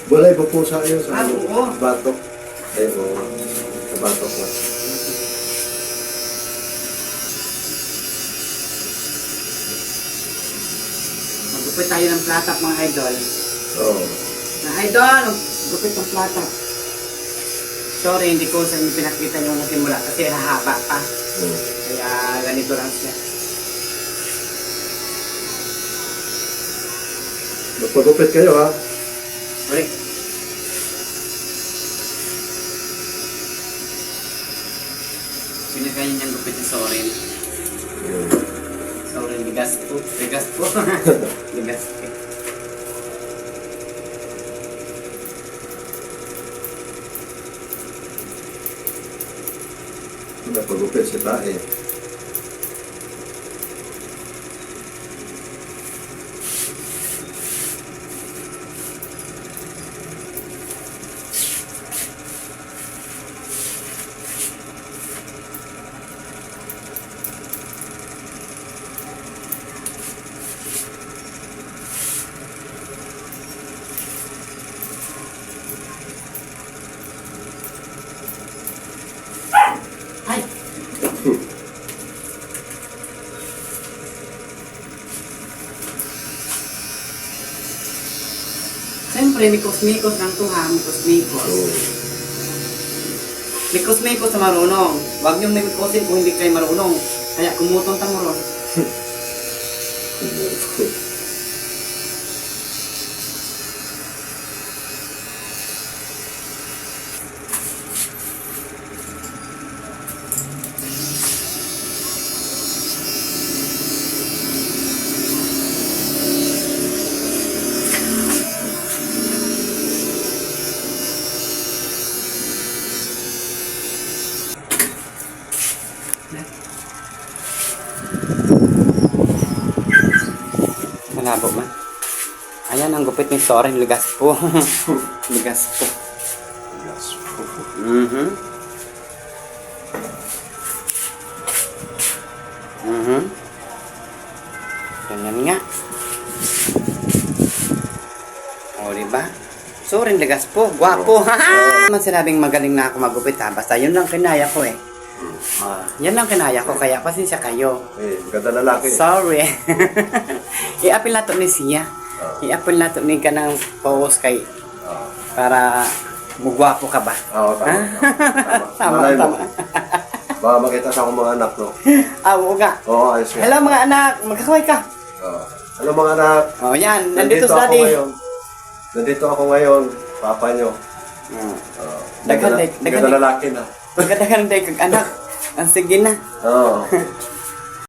Wala iba po sa iyo sa oo. batok. Ay, oo. Sa batok na. Magupit tayo ng platak mga idol. Oo. Na idol, gupit ng platak. Sorry, hindi ko sa inyo pinakita yung simula kasi hahaba pa. Oo. Kaya ganito lang siya. Magpagupit kayo ha. Balik. Pinagaya niyang gupit ni Soren. Soren, bigas po. Bigas po. Bigas po. Magpagupit si tae. Ay! Siyempre, mikos-mikos lang ito ha, mikos-mikos. Oo. Mikos-mikos sa marunong. Huwag niyong mikosin kung hindi kayo marunong. Kaya kumutong ta mo ron. Malabo man. Ayan ang gupit ni Soren, ligas po. Ligas po. Yes. Mhm. Mhm. Ganyan nga. O, diba? Soren, ligas po. Gwapo. Man sinabing magaling na ako magupit ha. Basta yun lang kinaya ko eh. Yan lang kinaya ko. Kaya pasensya kayo. Eh, ganda lalaki. Sorry. I-apil na to ni siya. I-apil na to ni ka ng post kay Oo. para mugwapo ka ba? Oo, tama. Tama, Malay mo. tama. Baka makita sa akong mga anak, no? Oo nga. Oo, ayos nga. Hello mga anak, magkakaway ka. Oo. Hello mga anak. Oh, yan. Nandito ako sa daddy. ngayon. Nandito ako ngayon. Papa nyo. Oo. Daghan, Ganda daghan. lalaki na. Magkadagan tayo kag anak. Ang sige na. Oo.